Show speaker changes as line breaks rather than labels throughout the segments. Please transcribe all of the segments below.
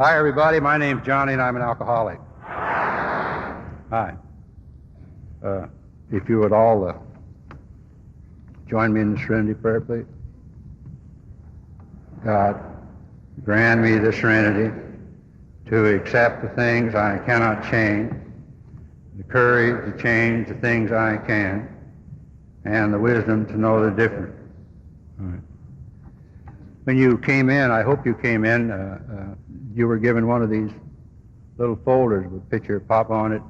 Hi, everybody. My name's Johnny, and I'm an alcoholic. Hi. If you would all join me in the Serenity Prayer, please. God, grant me the serenity to accept the things I cannot change, the courage to change the things I can, and the wisdom to know the difference. All right. When you came in, I hope you came in, you were given one of these little folders with a picture of Papa on it.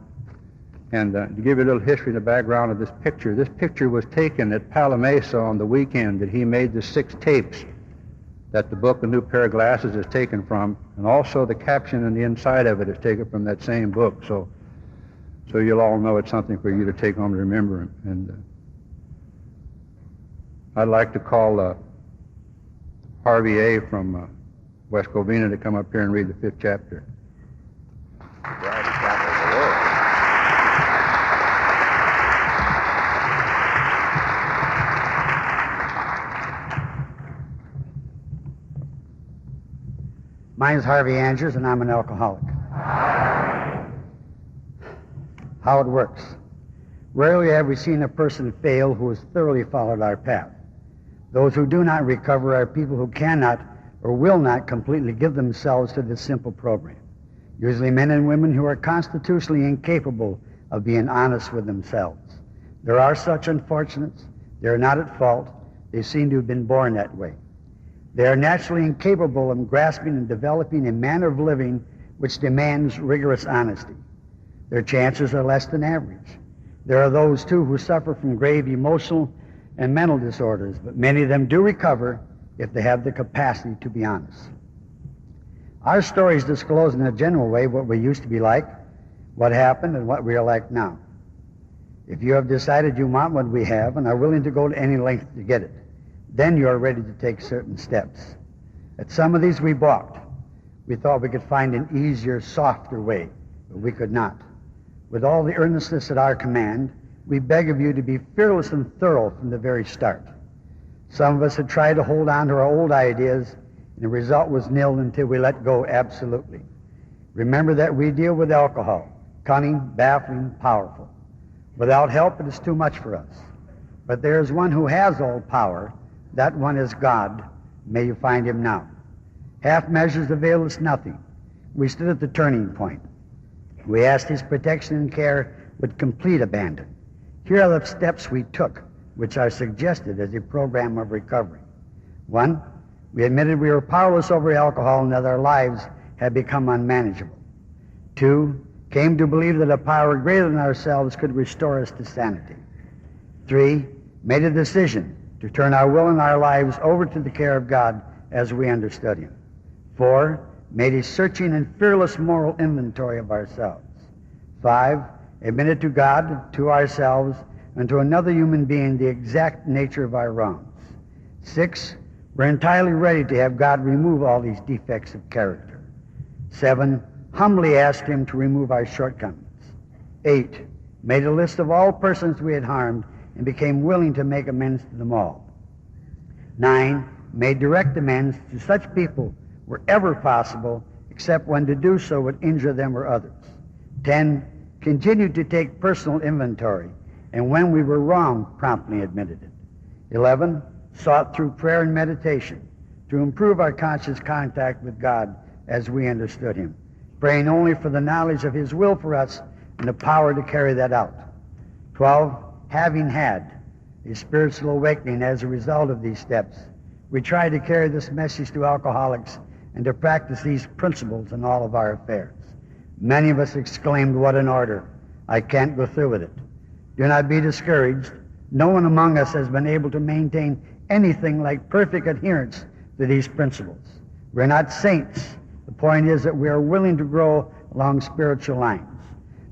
And to give you a little history in the background of this picture was taken at Palo Mesa on the weekend that he made the 6 tapes that the book, A New Pair of Glasses, is taken from, and also the caption on the inside of it is taken from that same book. So you'll all know it's something for you to take home to remember him. And I'd like to call Harvey A. from West Covina to come up here and read the 5th chapter.
Mine's Harvey Andrews, and I'm an alcoholic. How it works. Rarely have we seen a person fail who has thoroughly followed our path. Those who do not recover are people who cannot or will not completely give themselves to this simple program. Usually men and women who are constitutionally incapable of being honest with themselves. There are such unfortunates. They are not at fault. They seem to have been born that way. They are naturally incapable of grasping and developing a manner of living which demands rigorous honesty. Their chances are less than average. There are those, too, who suffer from grave emotional and mental disorders, but many of them do recover if they have the capacity to be honest. Our stories disclose in a general way what we used to be like, what happened, and what we are like now. If you have decided you want what we have and are willing to go to any length to get it, then you are ready to take certain steps. At some of these we balked. We thought we could find an easier, softer way, but we could not. With all the earnestness at our command, we beg of you to be fearless and thorough from the very start. Some of us had tried to hold on to our old ideas, and the result was nil until we let go absolutely. Remember that we deal with alcohol, cunning, baffling, powerful. Without help, it is too much for us. But there is one who has all power. That one is God. May you find him now. Half measures avail us nothing. We stood at the turning point. We asked his protection and care with complete abandon. Here are the steps we took, which are suggested as a program of recovery. 1, we admitted we were powerless over alcohol and that our lives had become unmanageable. 2, came to believe that a power greater than ourselves could restore us to sanity. 3, made a decision to turn our will and our lives over to the care of God as we understood him. 4, made a searching and fearless moral inventory of ourselves. 5, admitted to God, to ourselves, and to another human being the exact nature of our wrongs. 6, we're entirely ready to have God remove all these defects of character. 7, humbly asked him to remove our shortcomings. 8, made a list of all persons we had harmed and became willing to make amends to them all. 9, made direct amends to such people wherever possible, except when to do so would injure them or others. 10, continued to take personal inventory, and when we were wrong, promptly admitted it. 11, sought through prayer and meditation to improve our conscious contact with God as we understood him, praying only for the knowledge of his will for us and the power to carry that out. 12, having had a spiritual awakening as a result of these steps, we try to carry this message to alcoholics and to practice these principles in all of our affairs. Many of us exclaimed, "What an order! I can't go through with it." Do not be discouraged. No one among us has been able to maintain anything like perfect adherence to these principles. We're not saints. The point is that we are willing to grow along spiritual lines.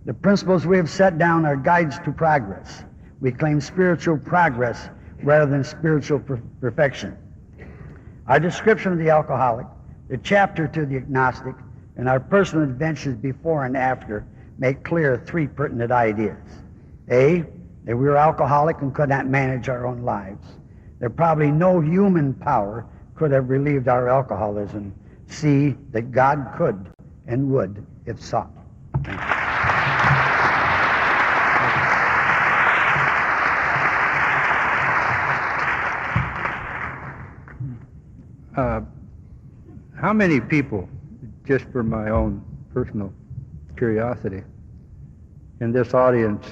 The principles we have set down are guides to progress. We claim spiritual progress rather than spiritual perfection. Our description of the alcoholic, the chapter to the agnostic, and our personal adventures before and after make clear 3 pertinent ideas. A, that we were alcoholic and could not manage our own lives. That probably no human power could have relieved our alcoholism, see that God could and would if sought. Thank you.
How many people, just for my own personal curiosity, in this audience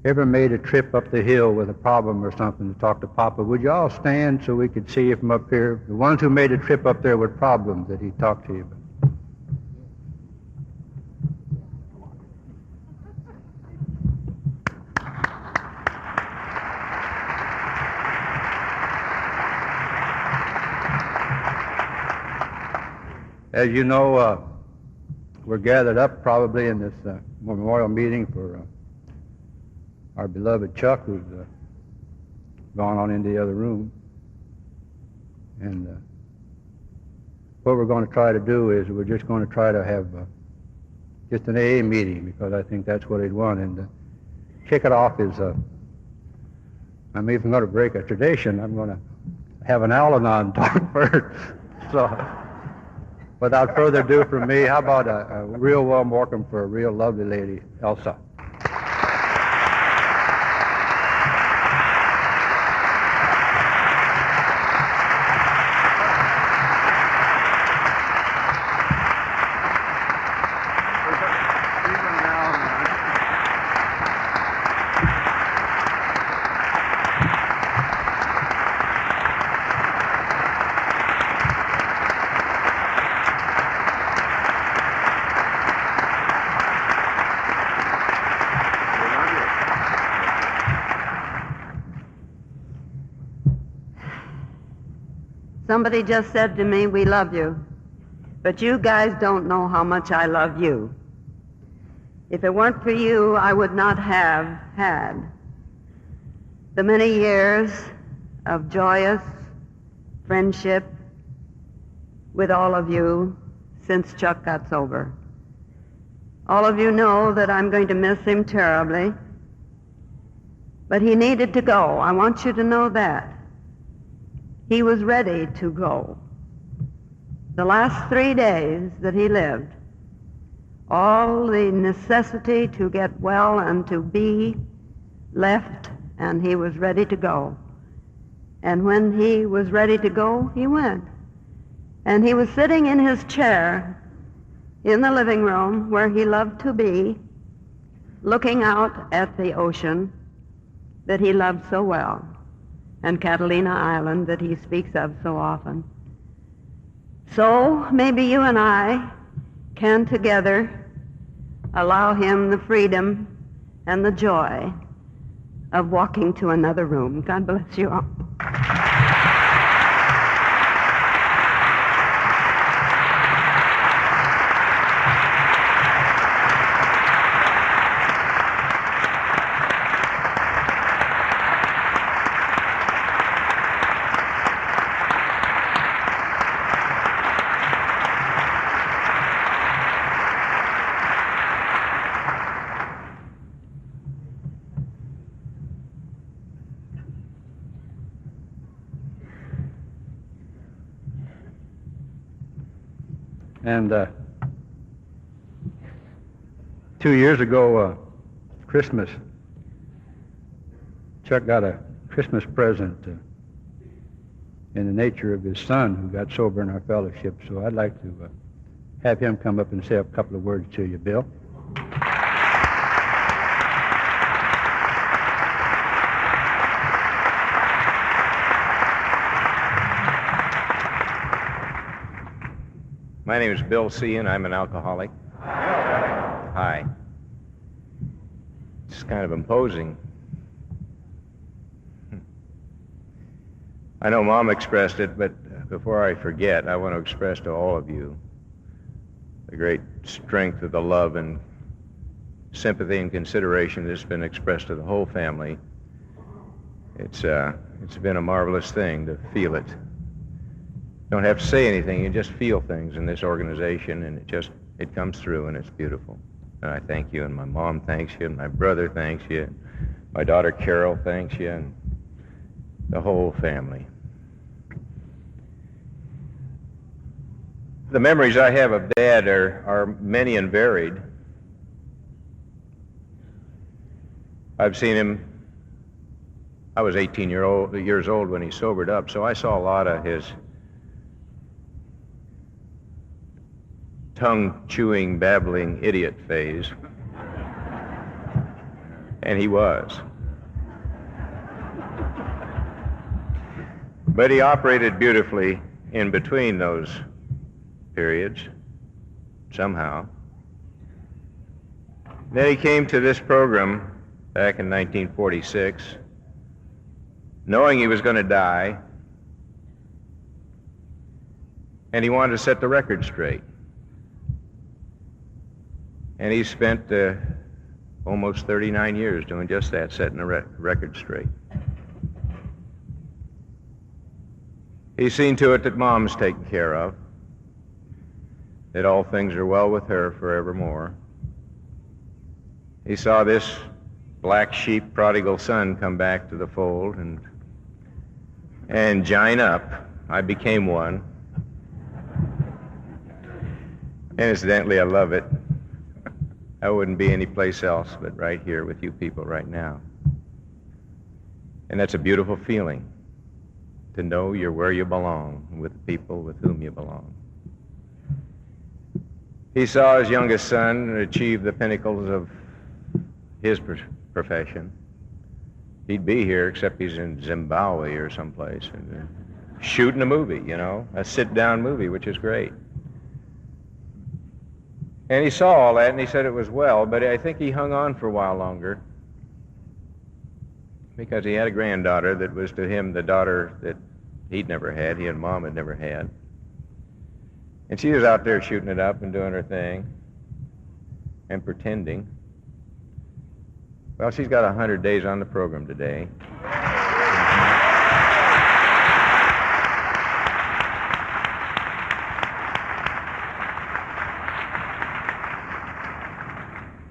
ever made a trip up the hill with a problem or something to talk to Papa? Would you all stand so we could see you from up here? The ones who made a trip up there with problems that he talked to you about. As you know, we're gathered up probably in this memorial meeting for our beloved Chuck, who's gone on into the other room. And what we're going to try to do is we're just going to try to have just an AA meeting, because I think that's what he'd want. And kick it off is, I'm even going to break a tradition. I'm going to have an Al-Anon talk first. So, without further ado from me, how about a real warm welcome for a real lovely lady, Elsa.
Somebody just said to me, "We love you, but you guys don't know how much I love you." If it weren't for you, I would not have had the many years of joyous friendship with all of you since Chuck got sober. All of you know that I'm going to miss him terribly, but he needed to go. I want you to know that. He was ready to go. The last 3 days that he lived, all the necessity to get well and to be left, and he was ready to go. And when he was ready to go, he went. And he was sitting in his chair in the living room where he loved to be, looking out at the ocean that he loved so well, and Catalina Island that he speaks of so often. So maybe you and I can together allow him the freedom and the joy of walking to another room. God bless you all.
And 2 years ago, Christmas, Chuck got a Christmas present in the nature of his son who got sober in our fellowship. So I'd like to have him come up and say a couple of words to you, Bill.
My name is Bill C., and I'm an alcoholic. Hi. It's kind of imposing. I know Mom expressed it, but before I forget, I want to express to all of you the great strength of the love and sympathy and consideration that's been expressed to the whole family. It's been a marvelous thing to feel it. Don't have to say anything, you just feel things in this organization, and it comes through, and it's beautiful. And I thank you, and my mom thanks you, and my brother thanks you, and my daughter Carol thanks you, and the whole family. The memories I have of Dad are many and varied. I've seen him. I was 18 years old when he sobered up, so I saw a lot of his tongue-chewing, babbling idiot phase. And he was. But he operated beautifully in between those periods, somehow. Then he came to this program back in 1946, knowing he was going to die, and he wanted to set the record straight. And he spent almost 39 years doing just that, setting the record straight. He's seen to it that Mom's taken care of, that all things are well with her forevermore. He saw this black sheep prodigal son come back to the fold and join up. I became one. And incidentally, I love it. I wouldn't be anyplace else but right here with you people right now. And that's a beautiful feeling, to know you're where you belong, with the people with whom you belong. He saw his youngest son achieve the pinnacles of his profession. He'd be here, except he's in Zimbabwe or someplace, and shooting a movie, a sit-down movie, which is great. And he saw all that, and he said it was well, but I think he hung on for a while longer, because he had a granddaughter that was to him the daughter that he'd never had, he and Mom had never had. And she was out there shooting it up and doing her thing and pretending. Well, she's got 100 days on the program today.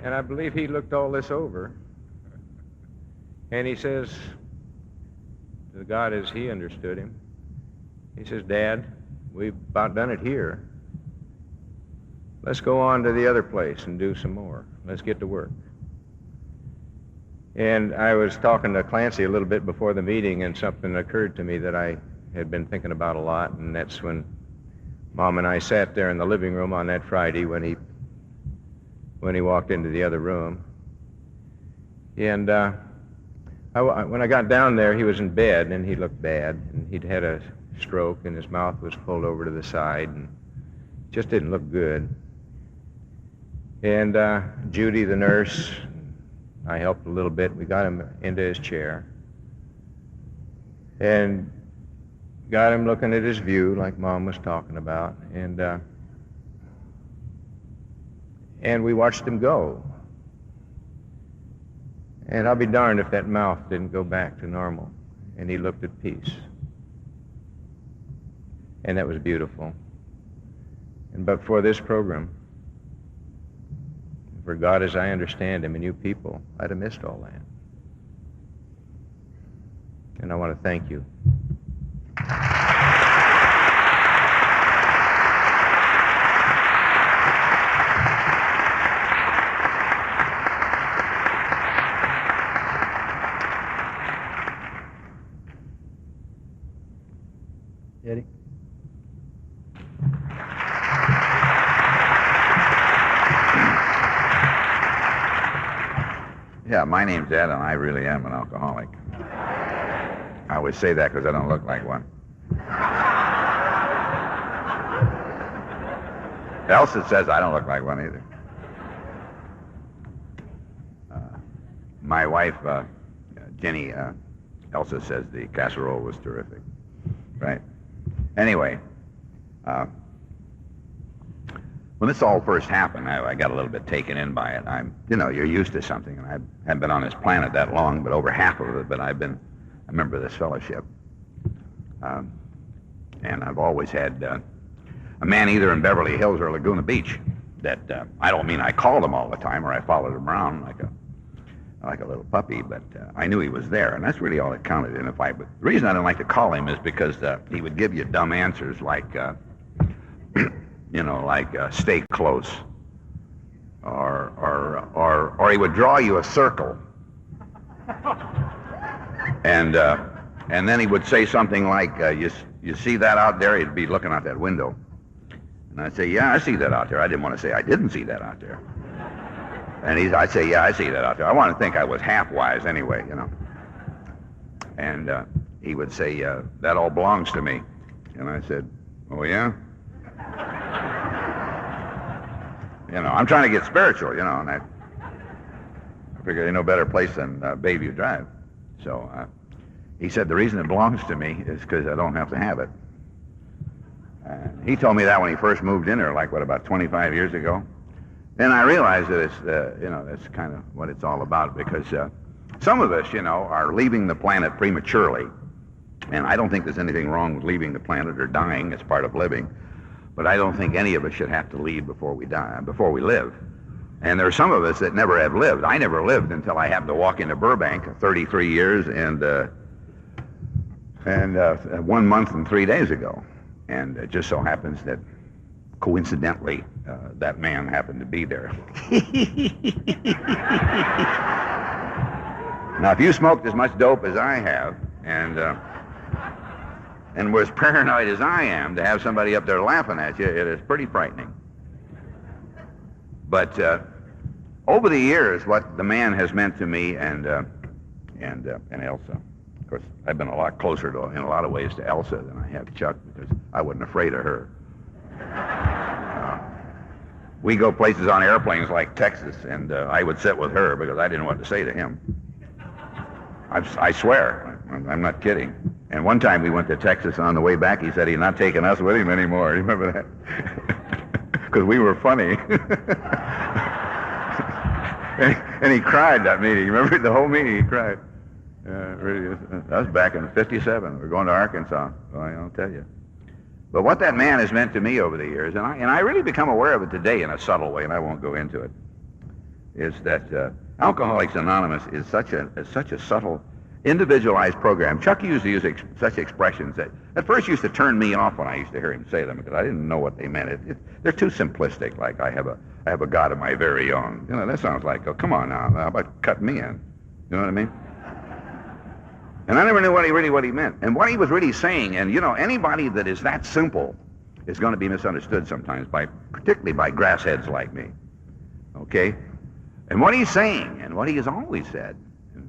And I believe he looked all this over, and he says to God as he understood him, he says, Dad, we've about done it here. Let's go on to the other place and do some more. Let's get to work. And I was talking to Clancy a little bit before the meeting, and something occurred to me that I had been thinking about a lot, and that's when Mom and I sat there in the living room on that Friday when he walked into the other room. And when I got down there, he was in bed, and he looked bad, and he'd had a stroke, and his mouth was pulled over to the side, and just didn't look good. And Judy, the nurse, I helped a little bit. We got him into his chair and got him looking at his view like Mom was talking about, and we watched him go. And I'll be darned if that mouth didn't go back to normal, and he looked at peace. And that was beautiful. And but for this program, for God as I understand him and you people, I'd have missed all that. And I want to thank you.
Eddie?
Yeah, my name's Ed, and I really am an alcoholic. I always say that because I don't look like one. Elsa says I don't look like one either. My wife, Jenny, Elsa says the casserole was terrific. Right? Anyway, when this all first happened, I got a little bit taken in by it. You're used to something, and I haven't been on this planet that long, but over half of it, but I've been a member of this fellowship. And I've always had a man either in Beverly Hills or Laguna Beach that, I don't mean I called him all the time or I followed him around like a little puppy, but I knew he was there, and that's really all that counted in a fight. But the reason I didn't like to call him is because he would give you dumb answers like, like stay close, or he would draw you a circle, and then he would say something like, you see that out there? He'd be looking out that window, and I'd say, yeah, I see that out there. I didn't want to say I didn't see that out there, and I'd say, yeah, I see that out there. I want to think I was half wise anyway, and he would say, that all belongs to me, and I said, oh yeah. I'm trying to get spiritual, and I figured ain't no better place than Bayview Drive. So he said the reason it belongs to me is because I don't have to have it. He told me that when he first moved in there, about 25 years ago. And I realized that it's, that's kind of what it's all about, because some of us, are leaving the planet prematurely. And I don't think there's anything wrong with leaving the planet or dying. It's part of living. But I don't think any of us should have to leave before we die, before we live. And there are some of us that never have lived. I never lived until I happened to walk into Burbank, 33 years and 1 month and 3 days ago. And it just so happens that, coincidentally, that man happened to be there. Now, if you smoked as much dope as I have, and were as paranoid as I am, to have somebody up there laughing at you, it is pretty frightening. But over the years, what the man has meant to me and Elsa, of course, I've been a lot closer in a lot of ways to Elsa than I have Chuck, because I wasn't afraid of her. We go places on airplanes like Texas, and I would sit with her because I didn't know what to say to him. I swear, I'm not kidding. And one time we went to Texas, and on the way back he said he's not taking us with him anymore. You remember that? Because we were funny. and he cried that meeting. Remember the whole meeting? He cried. Really, that was back in '57. We're going to Arkansas. Well, I'll tell you. But what that man has meant to me over the years, and I really become aware of it today in a subtle way, and I won't go into it, is that Alcoholics Anonymous is such a subtle, individualized program. Chuck used to use such expressions that at first used to turn me off when I used to hear him say them, because I didn't know what they meant. They're too simplistic. Like I have a God of my very own. That sounds like, oh, come on now, how about cut me in? You know what I mean? And I never knew what he meant, and what he was really saying. And anybody that is that simple is going to be misunderstood sometimes, particularly by grassheads like me. Okay? And what he's saying, and what he has always said,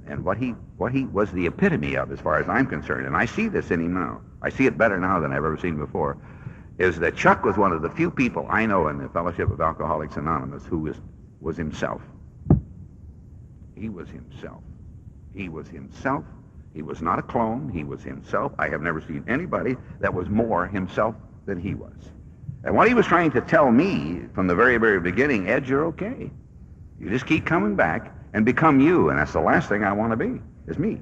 and what he was the epitome of, as far as I'm concerned, and I see this in him now, I see it better now than I've ever seen before, is that Chuck was one of the few people I know in the Fellowship of Alcoholics Anonymous who was himself. He was himself. He was himself. He was not a clone. He was himself. I have never seen anybody that was more himself than he was. And what he was trying to tell me from the very, very beginning, Ed, you're okay. You just keep coming back and become you, and that's the last thing I want to be, is me.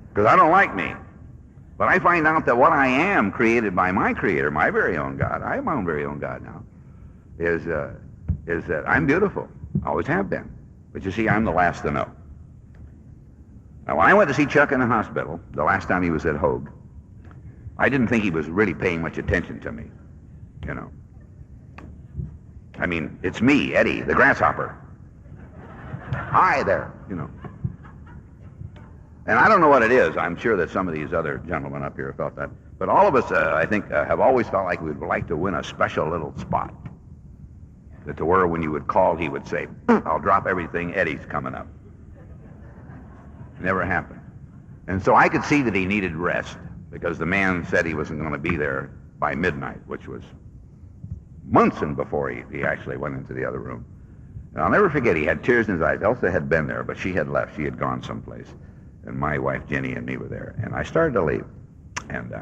Because I don't like me. But I find out that what I am, created by my Creator, my very own God, I am my own very own God now, is that I'm beautiful. Always have been. But you see, I'm the last to know. Now, when I went to see Chuck in the hospital, the last time he was at Hogue, I didn't think he was really paying much attention to me, I mean, it's me, Eddie, the grasshopper. Hi there, And I don't know what it is. I'm sure that some of these other gentlemen up here felt that. But all of us, I think, have always felt like we'd like to win a special little spot. That to where when you would call, he would say, I'll drop everything, Eddie's coming up. Never happened. And so I could see that he needed rest, because the man said he wasn't going to be there by midnight, which was months before he actually went into the other room. And I'll never forget, he had tears in his eyes. Elsa had been there, but she had left. She had gone someplace. And my wife, Jenny, and me were there. And I started to leave. And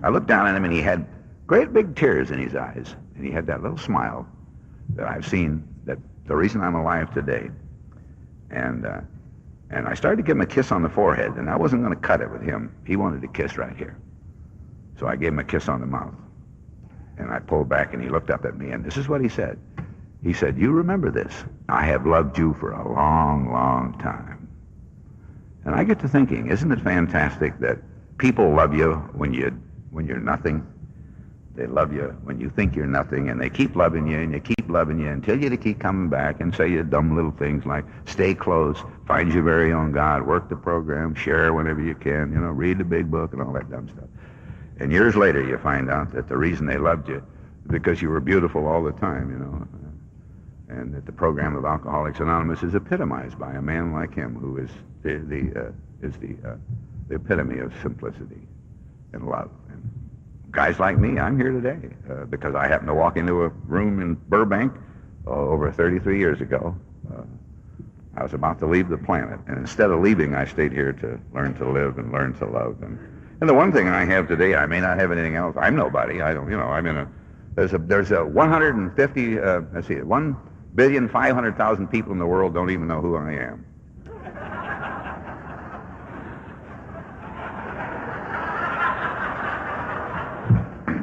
I looked down at him, and he had great big tears in his eyes. And he had that little smile that I've seen, that the reason I'm alive today. And I started to give him a kiss on the forehead, and I wasn't going to cut it with him. He wanted to kiss right here. So I gave him a kiss on the mouth. And I pulled back, and he looked up at me, and this is what he said. He said, you remember this. I have loved you for a long, long time. And I get to thinking, isn't it fantastic that people love you when you're nothing? They love you when you think you're nothing, and they keep loving you, and you keep loving you until you keep coming back and say you dumb little things like stay close, find your very own God, work the program, share whenever you can, read the big book and all that dumb stuff. And years later you find out that the reason they loved you is because you were beautiful all the time, and that the program of Alcoholics Anonymous is epitomized by a man like him who is the epitome of simplicity and love. And guys like me, I'm here today because I happened to walk into a room in Burbank over 33 years ago. I was about to leave the planet, and instead of leaving, I stayed here to learn to live and learn to love. And the one thing I have today, I may not have anything else. I'm nobody. I don't, I'm in a. There's a 150. 1,500,000 people in the world don't even know who I am.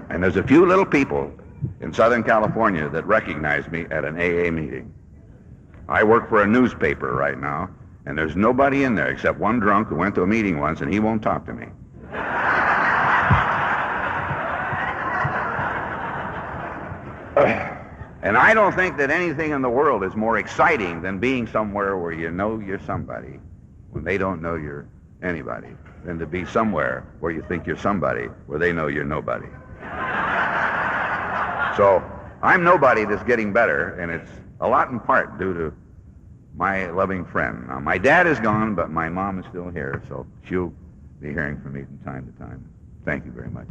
And there's a few little people in Southern California that recognize me at an AA meeting. I work for a newspaper right now, and there's nobody in there except one drunk who went to a meeting once, and he won't talk to me. And I don't think that anything in the world is more exciting than being somewhere where you know you're somebody when they don't know you're anybody, than to be somewhere where you think you're somebody where they know you're nobody. So I'm nobody that's getting better, and it's a lot in part due to my loving friend. Now, my dad is gone, but my mom is still here, so she'll be hearing from me from time to time. Thank you very much.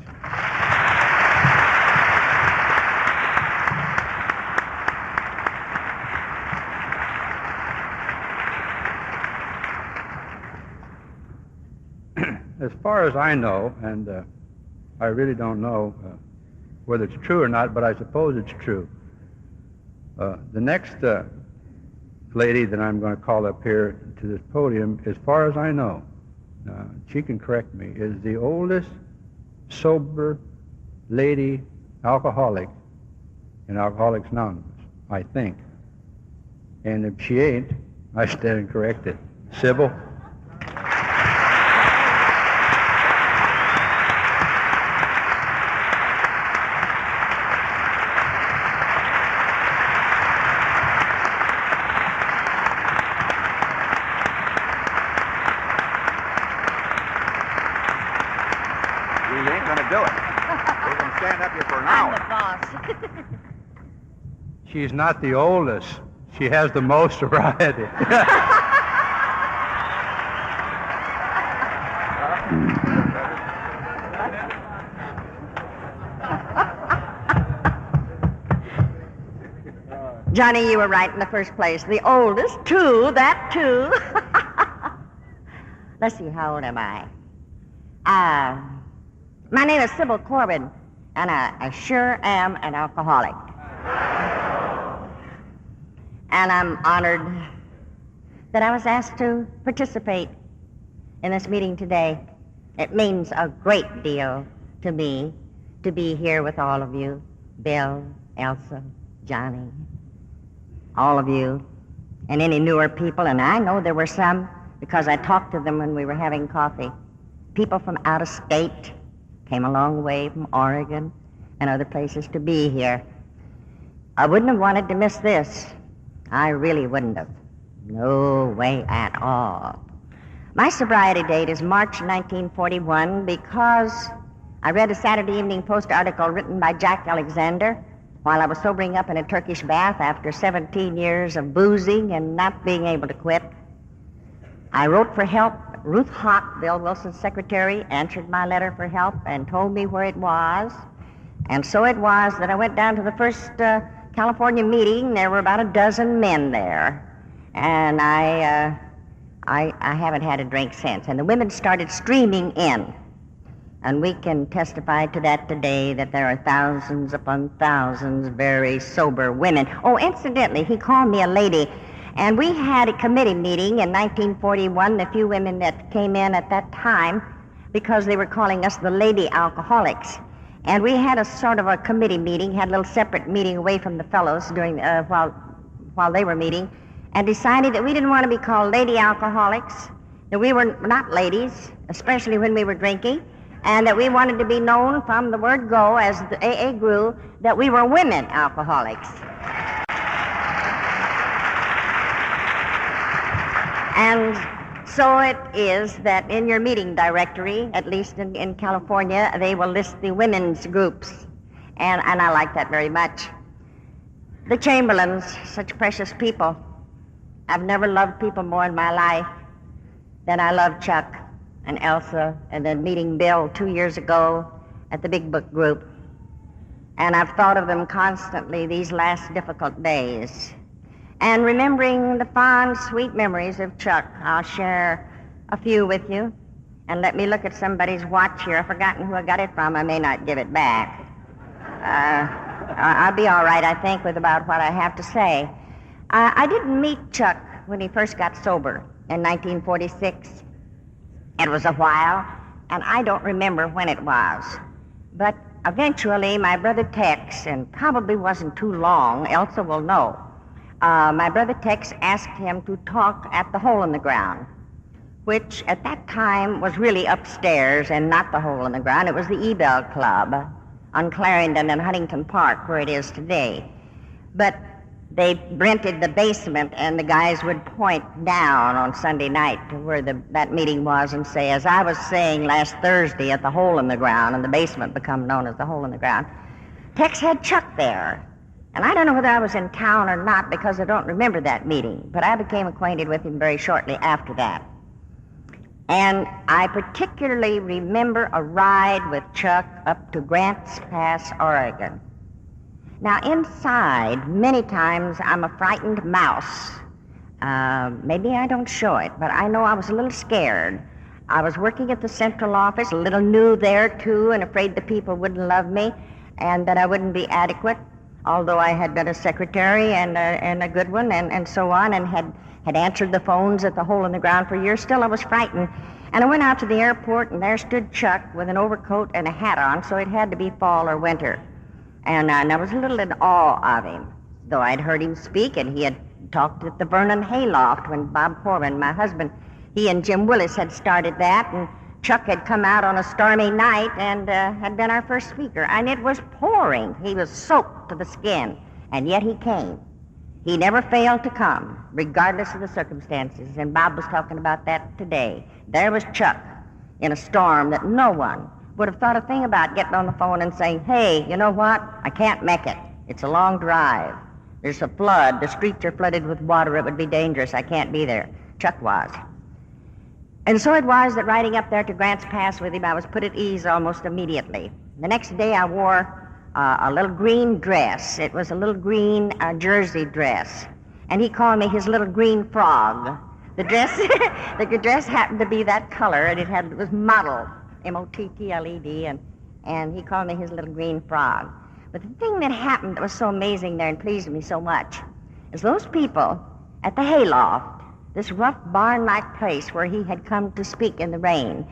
As far as I know, and I really don't know whether it's true or not, but I suppose it's true. The next lady that I'm going to call up here to this podium, as far as I know, she can correct me, is the oldest sober lady alcoholic in Alcoholics Anonymous, I think. And if she ain't, I stand corrected. Sybil? She's not the oldest. She has the most sobriety.
Johnny, you were right in the first place. The oldest, true, that too. Let's see, how old am I? My name is Sybil Corbin, and I sure am an alcoholic. And I'm honored that I was asked to participate in this meeting today. It means a great deal to me to be here with all of you, Bill, Elsa, Johnny, all of you, and any newer people, and I know there were some because I talked to them when we were having coffee. People from out of state came a long way from Oregon and other places to be here. I wouldn't have wanted to miss this. I really wouldn't have. No way at all. My sobriety date is March 1941 because I read a Saturday Evening Post article written by Jack Alexander while I was sobering up in a Turkish bath after 17 years of boozing and not being able to quit. I wrote for help. Ruth Hott, Bill Wilson's secretary, answered my letter for help and told me where it was. And so it was that I went down to the first California meeting. There were about a dozen men there. And I haven't had a drink since. And the women started streaming in. And we can testify to that today, that there are thousands upon thousands very sober women. Oh, incidentally, he called me a lady. And we had a committee meeting in 1941, the few women that came in at that time, because they were calling us the lady alcoholics. And we had a sort of a committee meeting, had a little separate meeting away from the fellows during while they were meeting, and decided that we didn't want to be called lady alcoholics, that we were not ladies, especially when we were drinking, and that we wanted to be known from the word go as the AA grew, that we were women alcoholics. And so it is that in your meeting directory, at least in California, they will list the women's groups, and I like that very much. The Chamberlains, such precious people. I've never loved people more in my life than I love Chuck and Elsa, and then meeting Bill 2 years ago at the Big Book group. And I've thought of them constantly these last difficult days. And remembering the fond, sweet memories of Chuck, I'll share a few with you. And let me look at somebody's watch here. I've forgotten who I got it from. I may not give it back. I'll be all right, I think, with about what I have to say. I didn't meet Chuck when he first got sober in 1946. It was a while, and I don't remember when it was. But eventually, my brother Tex, and probably wasn't too long, Elsa will know, my brother Tex asked him to talk at the Hole in the Ground, which at that time was really upstairs and not the Hole in the Ground. It was the Ebell Club on Clarendon and Huntington Park, where it is today. But they rented the basement, and the guys would point down on Sunday night to where that meeting was and say, as I was saying last Thursday at the Hole in the Ground, and the basement become known as the Hole in the Ground, Tex had Chuck there. And I don't know whether I was in town or not because I don't remember that meeting, but I became acquainted with him very shortly after that. And I particularly remember a ride with Chuck up to Grants Pass, Oregon. Now, inside, many times I'm a frightened mouse. Maybe I don't show it, but I know I was a little scared. I was working at the central office, a little new there, too, and afraid the people wouldn't love me and that I wouldn't be adequate, although I had been a secretary and a good one and so on, and had answered the phones at the Hole in the Ground for years. Still, I was frightened. And I went out to the airport, and there stood Chuck with an overcoat and a hat on, so it had to be fall or winter. And I was a little in awe of him, though I'd heard him speak, and he had talked at the Vernon Hayloft when Bob Foreman, my husband, he and Jim Willis had started that, and Chuck had come out on a stormy night and had been our first speaker. And it was pouring. He was soaked to the skin, and yet he came. He never failed to come, regardless of the circumstances, and Bob was talking about that today. There was Chuck in a storm that no one would have thought a thing about getting on the phone and saying, hey, you know what? I can't make it. It's a long drive. There's a flood. The streets are flooded with water. It would be dangerous. I can't be there. Chuck was. And so it was that riding up there to Grants Pass with him, I was put at ease almost immediately. The next day I wore a little green dress. It was a little green jersey dress. And he called me his little green frog. The dress happened to be that color, and it was mottled. M-O-T-T-L-E-D, and he called me his little green frog. But the thing that happened that was so amazing there and pleased me so much is those people at the Hayloft, this rough barn-like place where he had come to speak in the rain,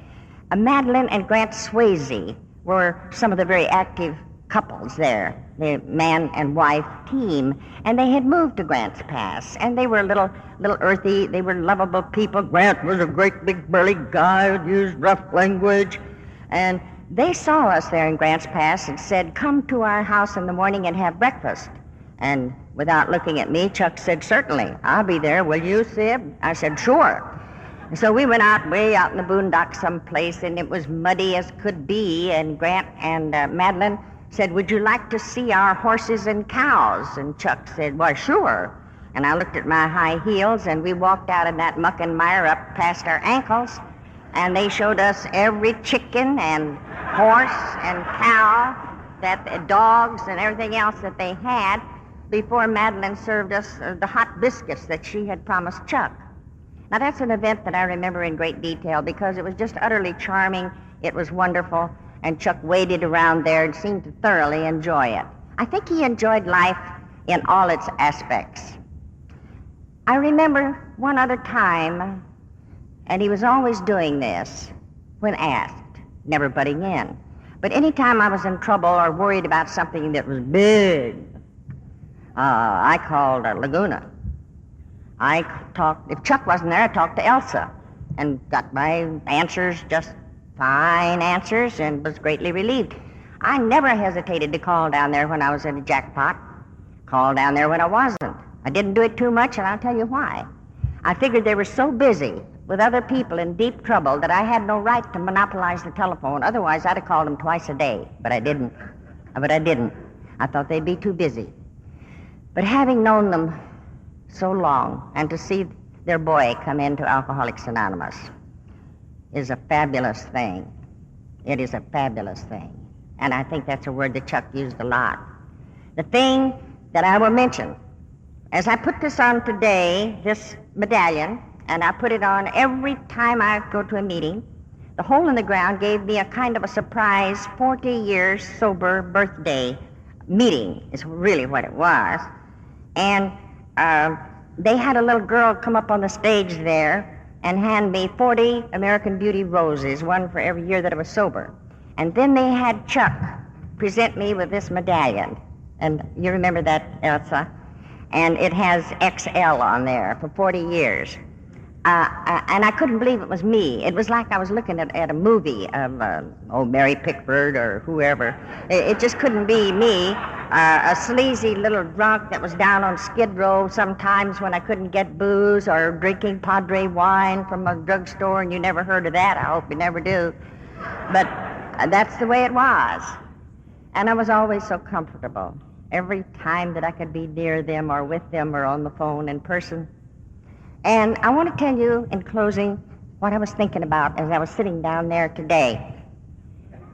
Madeline and Grant Swayze were some of the very active couples there, the man and wife team, and they had moved to Grants Pass, and they were a little earthy. They were lovable people. Grant was a great big burly guy who used rough language, and they saw us there in Grants Pass and said, come to our house in the morning and have breakfast. And without looking at me, Chuck said, certainly, I'll be there. Will you, Sib? I said, sure. And so we went out way out in the boondocks someplace, and it was muddy as could be, and Grant and Madeline said, would you like to see our horses and cows? And Chuck said, why, sure. And I looked at my high heels, and we walked out in that muck and mire up past our ankles, and they showed us every chicken and horse and cow, dogs and everything else that they had before Madeline served us the hot biscuits that she had promised Chuck. Now, that's an event that I remember in great detail because it was just utterly charming. It was wonderful. And Chuck waded around there and seemed to thoroughly enjoy it. I think he enjoyed life in all its aspects. I remember one other time, and he was always doing this when asked, never butting in. But any time I was in trouble or worried about something that was big, I called Laguna. If Chuck wasn't there, I talked to Elsa and got my answers just fine answers and was greatly relieved. I never hesitated to call down there when I was in a jackpot, call down there when I wasn't. I didn't do it too much, and I'll tell you why. I figured they were so busy with other people in deep trouble that I had no right to monopolize the telephone. Otherwise, I'd have called them twice a day, but I didn't. I thought they'd be too busy. But having known them so long, and to see their boy come into Alcoholics Anonymous is a fabulous thing. It is a fabulous thing. And I think that's a word that Chuck used a lot. The thing that I will mention, as I put this on today, this medallion, and I put it on every time I go to a meeting, the hole in the ground gave me a kind of a surprise 40 years sober birthday meeting, is really what it was. And they had a little girl come up on the stage there and hand me 40 American Beauty roses, one for every year that I was sober. And then they had Chuck present me with this medallion. And you remember that, Elsa? And it has XL on there for 40 years. And I couldn't believe it was me. It was like I was looking at a movie of, Mary Pickford or whoever. It just couldn't be me, a sleazy little drunk that was down on Skid Row sometimes when I couldn't get booze, or drinking Padre wine from a drugstore, and you never heard of that. I hope you never do. But that's the way it was. And I was always so comfortable every time that I could be near them or with them or on the phone in person. And I want to tell you in closing what I was thinking about as I was sitting down there today.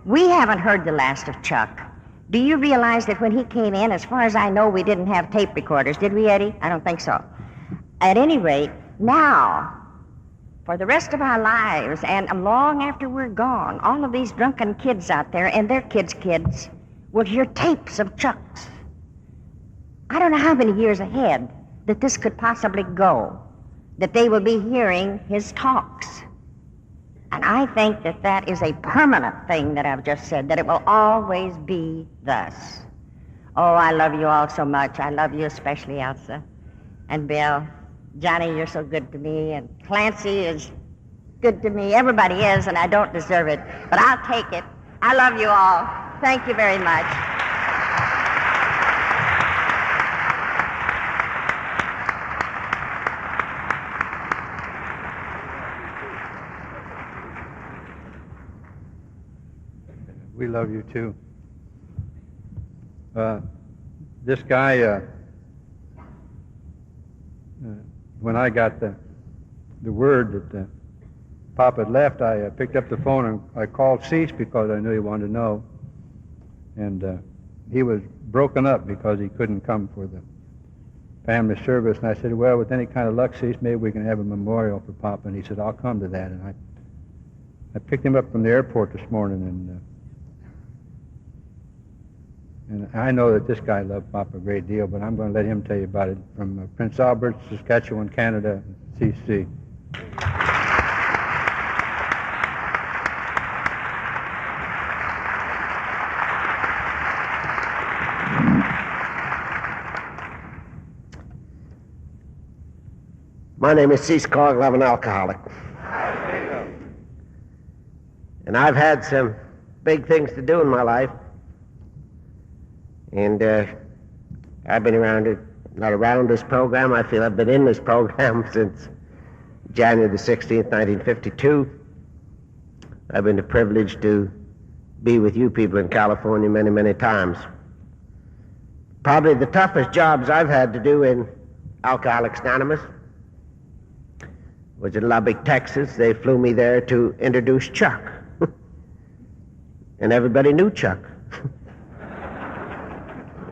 We haven't heard the last of Chuck. Do you realize that when he came in, as far as I know, we didn't have tape recorders, did we, Eddie? I don't think so. At any rate, now, for the rest of our lives, and long after we're gone, all of these drunken kids out there and their kids' kids will hear tapes of Chuck's. I don't know how many years ahead that this could possibly go, that they will be hearing his talks. And I think that that is a permanent thing that I've just said, that it will always be thus. Oh, I love you all so much. I love you especially, Elsa. And Bill, Johnny, you're so good to me. And Clancy is good to me. Everybody is, and I don't deserve it. But I'll take it. I love you all. Thank you very much.
We love you too. This guy, when I got the word that Pop had left, I picked up the phone and I called Cease because I knew he wanted to know. And he was broken up because he couldn't come for the family service. And I said, well, with any kind of luck, Cease, maybe we can have a memorial for Pop. And he said, I'll come to that. And I picked him up from the airport this morning, and I know that this guy loved Pop a great deal, but I'm going to let him tell you about it from Prince Albert, Saskatchewan, Canada, CC.
My name is Cease Coggle. I'm an alcoholic. And I've had some big things to do in my life. And I've been not around this program. I feel I've been in this program since January the 16th, 1952. I've been privileged to be with you people in California many, many times. Probably the toughest jobs I've had to do in Alcoholics Anonymous was in Lubbock, Texas. They flew me there to introduce Chuck. And everybody knew Chuck.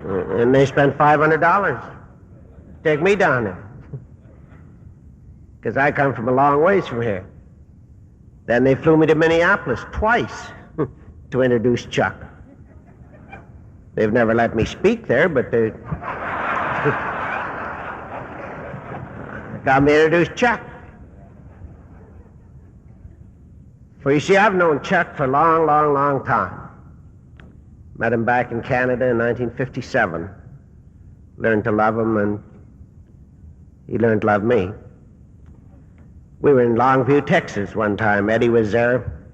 And they spent $500 to take me down there. Because I come from a long ways from here. Then they flew me to Minneapolis twice to introduce Chuck. They've never let me speak there, but they got me to introduce Chuck. For you see, I've known Chuck for a long, long, long time. Met him back in Canada in 1957. Learned to love him, and he learned to love me. We were in Longview, Texas one time. Eddie was there,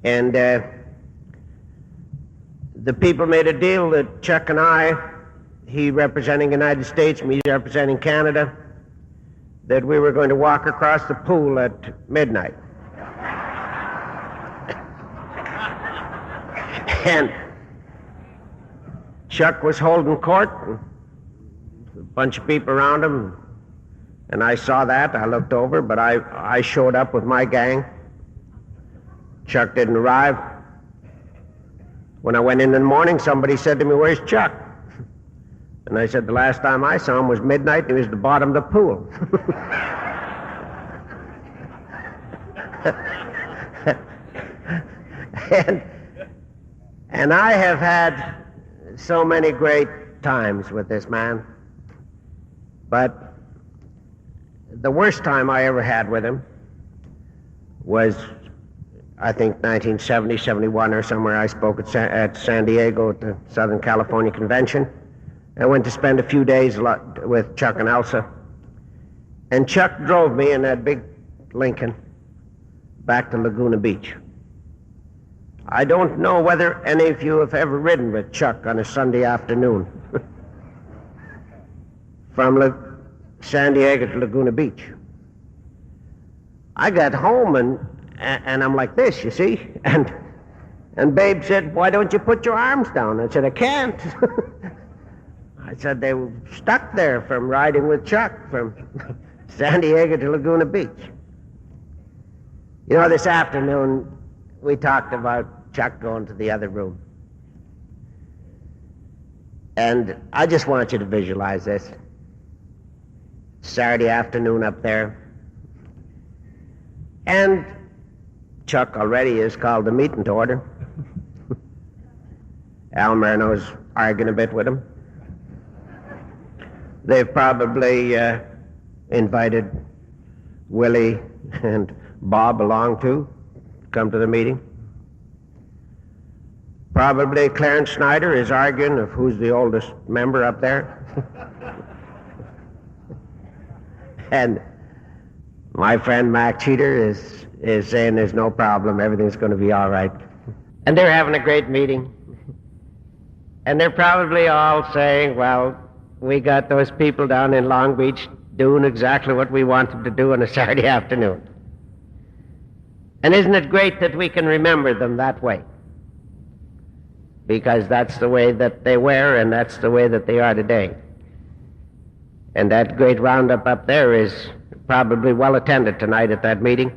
And the people made a deal that Chuck and I, he representing the United States, me representing Canada, that we were going to walk across the pool at midnight. And Chuck was holding court, and a bunch of people around him, and I saw that. I looked over, but I showed up with my gang. Chuck didn't arrive. When I went in the morning, somebody said to me, "Where's Chuck?" And I said, "The last time I saw him was midnight, and he was at the bottom of the pool." and I have had so many great times with this man. But the worst time I ever had with him was, I think, 1970, 71 or somewhere. I spoke at San Diego at the Southern California Convention. I went to spend a few days with Chuck and Elsa. And Chuck drove me in that big Lincoln back to Laguna Beach. I don't know whether any of you have ever ridden with Chuck on a Sunday afternoon from San Diego to Laguna Beach. I got home and I'm like this, you see, and Babe said, "Why don't you put your arms down?" I said, "I can't." I said, "They were stuck there from riding with Chuck from San Diego to Laguna Beach." You know, this afternoon we talked about Chuck going to the other room. And I just want you to visualize this. Saturday afternoon up there. And Chuck already has called the meeting to order. Al Marino's arguing a bit with him. They've probably invited Willie and Bob along too, come to the meeting. Probably Clarence Snyder is arguing of who's the oldest member up there. And my friend Mac Cheater is saying there's no problem, everything's going to be all right. And they're having a great meeting. And they're probably all saying, "Well, we got those people down in Long Beach doing exactly what we wanted to do on a Saturday afternoon." And isn't it great that we can remember them that way? Because that's the way that they were, and that's the way that they are today. And that great roundup up there is probably well attended tonight at that meeting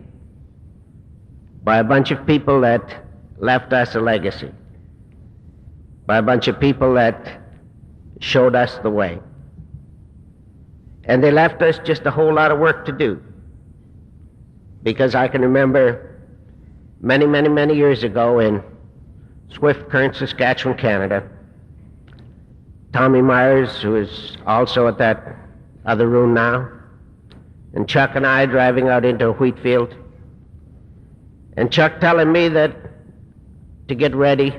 by a bunch of people that left us a legacy, by a bunch of people that showed us the way. And they left us just a whole lot of work to do. Because I can remember many, many, many years ago in Swift Current, Saskatchewan, Canada, Tommy Myers, who is also at that other room now, and Chuck and I driving out into a wheat field, and Chuck telling me that to get ready,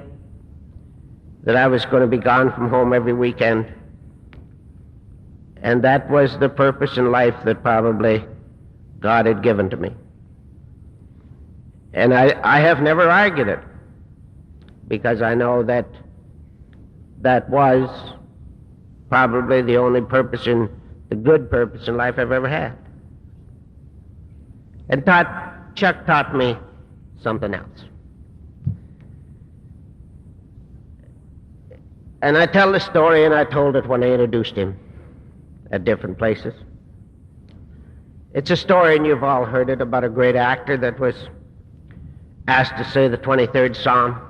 that I was going to be gone from home every weekend. And that was the purpose in life that probably God had given to me. And I have never argued it, because I know that that was probably the only purpose the good purpose in life I've ever had. And Chuck taught me something else. And I tell the story, and I told it when I introduced him at different places. It's a story, and you've all heard it, about a great actor that was asked to say the 23rd Psalm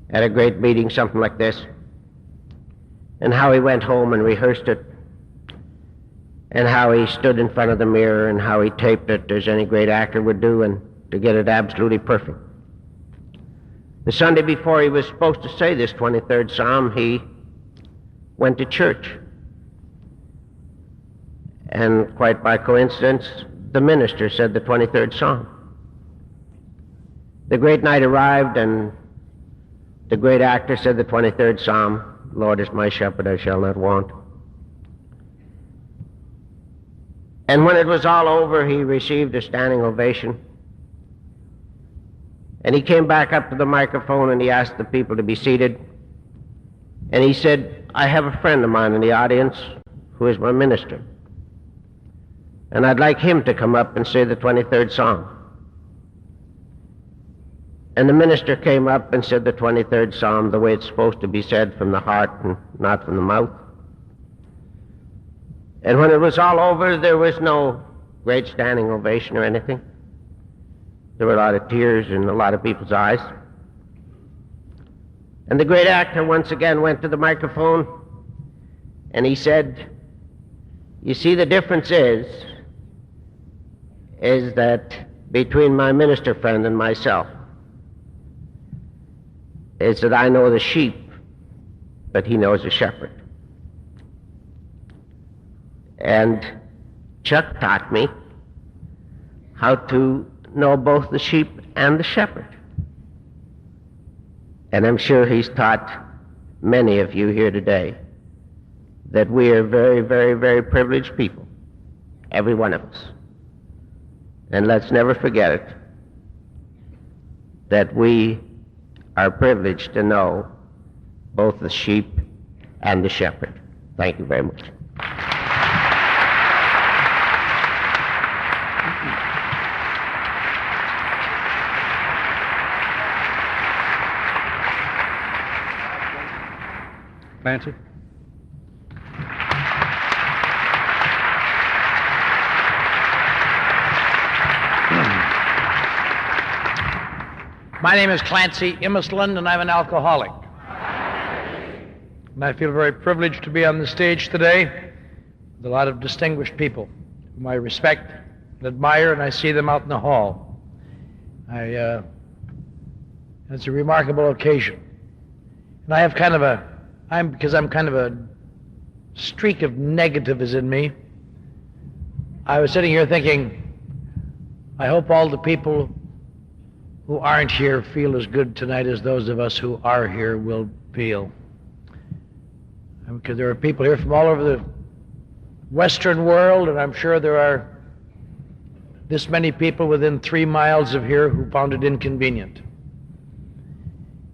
at a great meeting, something like this, and how he went home and rehearsed it, and how he stood in front of the mirror, and how he taped it as any great actor would do, and to get it absolutely perfect. The Sunday before he was supposed to say this 23rd Psalm, he went to church. And quite by coincidence, the minister said the 23rd Psalm. The great night arrived, and the great actor said the 23rd Psalm, "Lord is my shepherd, I shall not want." And when it was all over, he received a standing ovation. And he came back up to the microphone and he asked the people to be seated. And he said, I have a friend of mine in the audience who is my minister. And I'd like him to come up and say the 23rd Psalm. And the minister came up and said the 23rd Psalm the way it's supposed to be said, from the heart and not from the mouth. And when it was all over, there was no great standing ovation or anything. There were a lot of tears in a lot of people's eyes. And the great actor once again went to the microphone and he said, you see, the difference is that between my minister friend and myself is that I know the sheep, but he knows the shepherd. And Chuck taught me how to know both the sheep and the shepherd. And I'm sure he's taught many of you here today that we are very, very, very privileged people, every one of us. And let's never forget it, that we are privileged to know both the sheep and the shepherd. Thank you very much.
Clancy?
My name is Clancy Imisland, and I'm an alcoholic. And I feel very privileged to be on the stage today with a lot of distinguished people whom I respect and admire, and I see them out in the hall. It's a remarkable occasion. And I have because I'm kind of a streak of negative is in me. I was sitting here thinking, I hope all the people who aren't here feel as good tonight as those of us who are here will feel. Because there are people here from all over the Western world, and I'm sure there are this many people within 3 miles of here who found it inconvenient.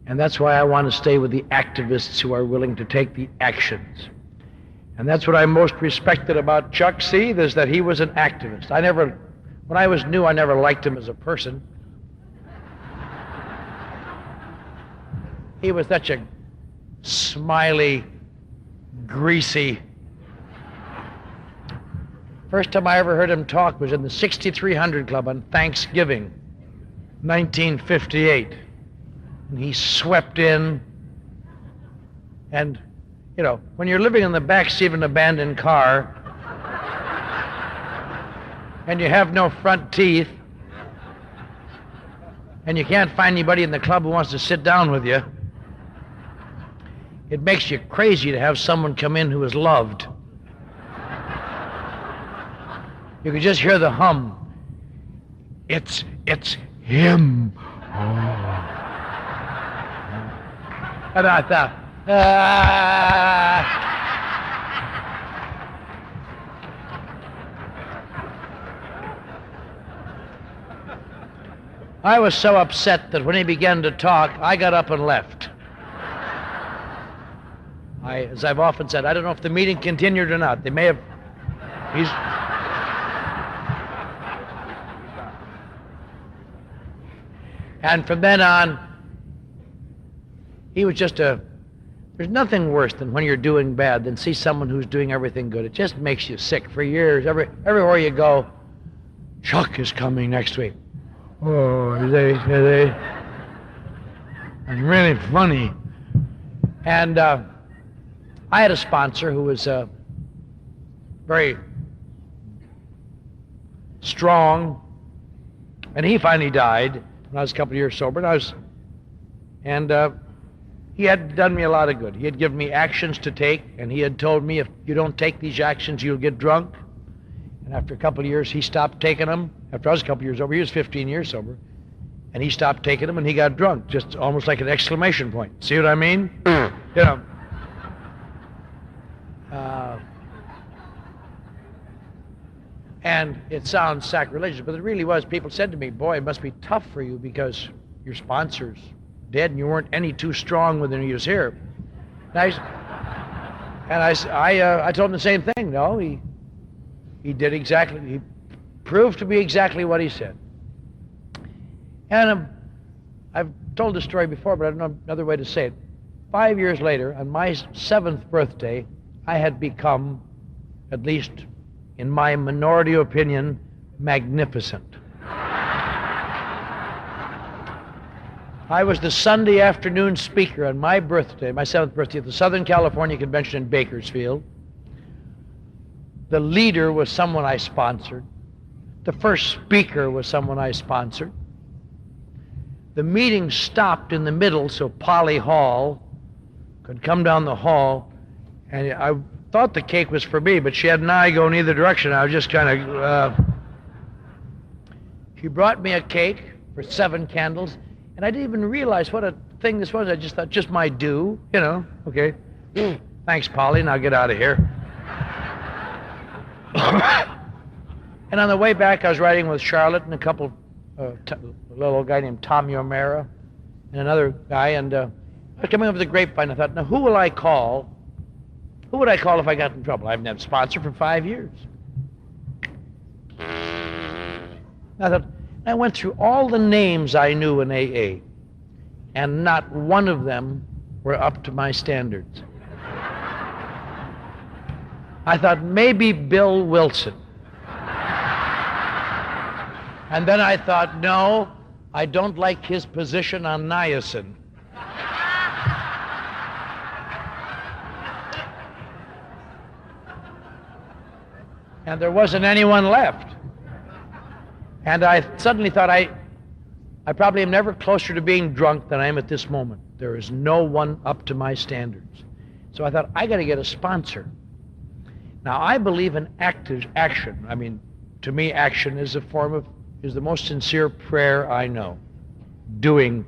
And that's why I want to stay with the activists who are willing to take the actions. And that's what I most respected about Chuck C., is that he was an activist. When I was new, I never liked him as a person. He was such a smiley, greasy. First time I ever heard him talk was in the 6300 Club on Thanksgiving, 1958. And he swept in. And, you know, when you're living in the backseat of an abandoned car and you have no front teeth and you can't find anybody in the club who wants to sit down with you, it makes you crazy to have someone come in who is loved. You could just hear the hum. It's him. Oh. And I thought, I was so upset that when he began to talk, I got up and left. As I've often said, I don't know if the meeting continued or not. They may have. And from then on, he was just there's nothing worse than when you're doing bad than see someone who's doing everything good. It just makes you sick for years. Everywhere you go, Chuck is coming next week. Oh, are they? It's really funny. And I had a sponsor who was very strong, and he finally died when I was a couple of years sober. And he had done me a lot of good. He had given me actions to take, and he had told me, if you don't take these actions, you'll get drunk. And after a couple of years, he stopped taking them. After I was a couple of years sober, he was 15 years sober, and he stopped taking them, and he got drunk, just almost like an exclamation point. See what I mean? You know. And it sounds sacrilegious, but it really was. People said to me, boy, it must be tough for you because your sponsor's dead, and you weren't any too strong when he was here. And I told him the same thing. No, he did exactly, he proved to be exactly what he said. And I've told this story before, but I don't know another way to say it. 5 years later, on my 7th birthday, I had become, at least in my minority opinion, magnificent. I was the Sunday afternoon speaker on my birthday, my 7th birthday, at the Southern California Convention in Bakersfield. The leader was someone I sponsored. The first speaker was someone I sponsored. The meeting stopped in the middle so Polly Hall could come down the hall, and I thought the cake was for me, but she had an eye going either direction. I was just kind of... She brought me a cake for 7 candles, and I didn't even realize what a thing this was. I just thought, just my due, you know, okay. Thanks, Polly, now get out of here. And on the way back, I was riding with Charlotte and a couple, a little guy named Tommy O'Mara and another guy, and I was coming over the grapevine. I thought, now who will I call? Who would I call if I got in trouble? I haven't had a sponsor for 5 years. I thought, I went through all the names I knew in AA, and not one of them were up to my standards. I thought, maybe Bill Wilson. And then I thought, no, I don't like his position on niacin. And there wasn't anyone left. And I suddenly thought, I probably am never closer to being drunk than I am at this moment. There is no one up to my standards. So I thought, I got to get a sponsor. Now, I believe in active action. I mean, to me, action is the most sincere prayer I know. Doing,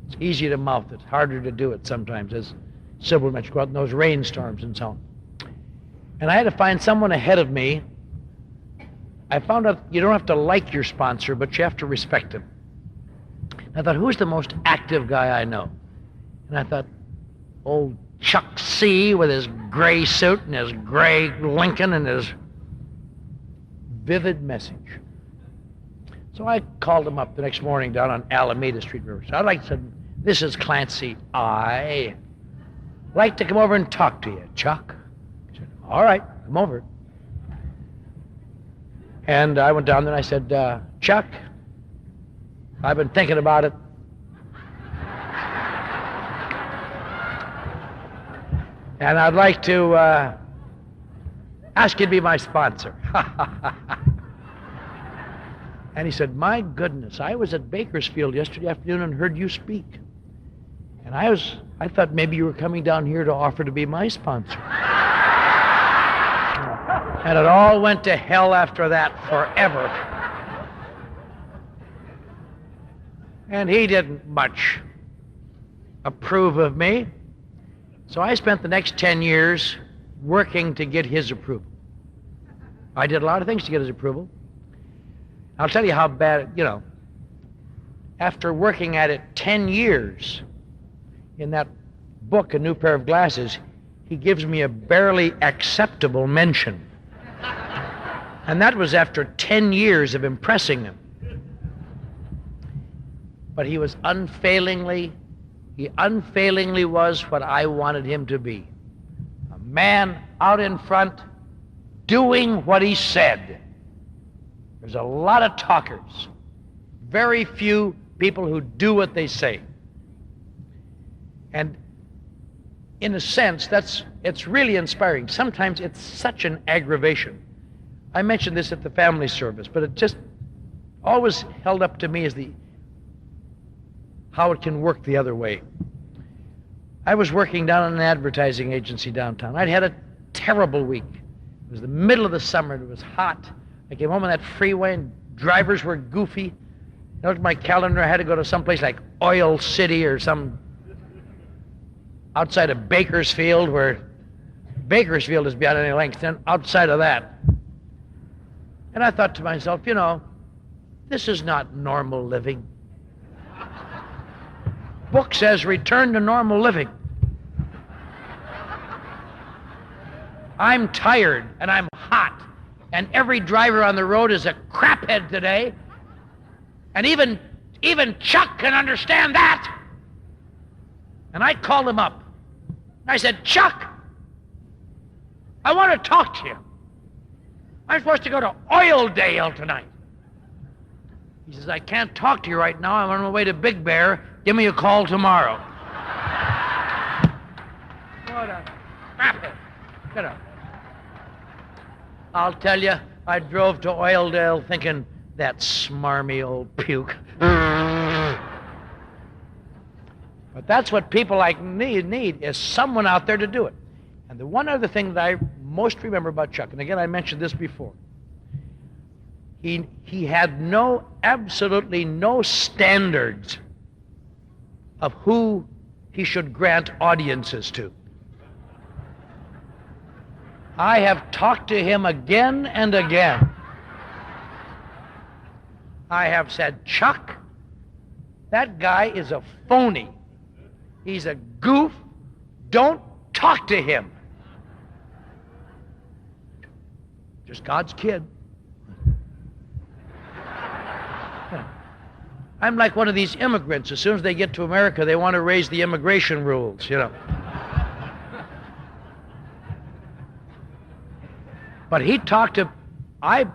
it's easy to mouth, it's harder to do it sometimes, as Sybil mentioned, go out in those rainstorms and so on. And I had to find someone ahead of me. I found out you don't have to like your sponsor, but you have to respect him. I thought, who's the most active guy I know? And I thought, old Chuck C. with his gray suit and his gray Lincoln and his vivid message. So I called him up the next morning down on Alameda Street, Riverside. I'd like to say, this is Clancy. I'd like to come over and talk to you, Chuck. He said, all right, come over. And I went down there and I said, Chuck, I've been thinking about it. And I'd like to ask you to be my sponsor. And he said, my goodness, I was at Bakersfield yesterday afternoon and heard you speak. And I thought maybe you were coming down here to offer to be my sponsor. And it all went to hell after that forever. And he didn't much approve of me. So I spent the next 10 years working to get his approval. I did a lot of things to get his approval. I'll tell you how bad, you know, after working at it 10 years, in that book, A New Pair of Glasses, he gives me a barely acceptable mention. And that was after 10 years of impressing him. But he unfailingly was what I wanted him to be. A man out in front doing what he said. There's a lot of talkers, very few people who do what they say. And in a sense, it's really inspiring. Sometimes it's such an aggravation. I mentioned this at the family service, but it just always held up to me as how it can work the other way. I was working down in an advertising agency downtown. I'd had a terrible week. It was the middle of the summer, and it was hot. I came home on that freeway, and drivers were goofy. I looked at my calendar, I had to go to someplace like Oil City or some outside of Bakersfield, where Bakersfield is beyond any length, then outside of that. And I thought to myself, you know, this is not normal living. book says return to normal living. I'm tired and I'm hot, and every driver on the road is a craphead today, and even Chuck can understand that. And I called him up. I said, Chuck, I want to talk to you. I'm supposed to go to Oildale tonight. He says, I can't talk to you right now. I'm on my way to Big Bear. Give me a call tomorrow. What a craphead. Get up. I'll tell you, I drove to Oildale thinking, that smarmy old puke. But that's what people like me need, is someone out there to do it. And the one other thing that I most remember about Chuck, and again I mentioned this before, he had absolutely no standards of who he should grant audiences to. I have talked to him again and again. I have said, Chuck, that guy is a phony. He's a goof. Don't talk to him. Just God's kid. I'm like one of these immigrants. As soon as they get to America, they want to raise the immigration rules, you know. But he talked to, I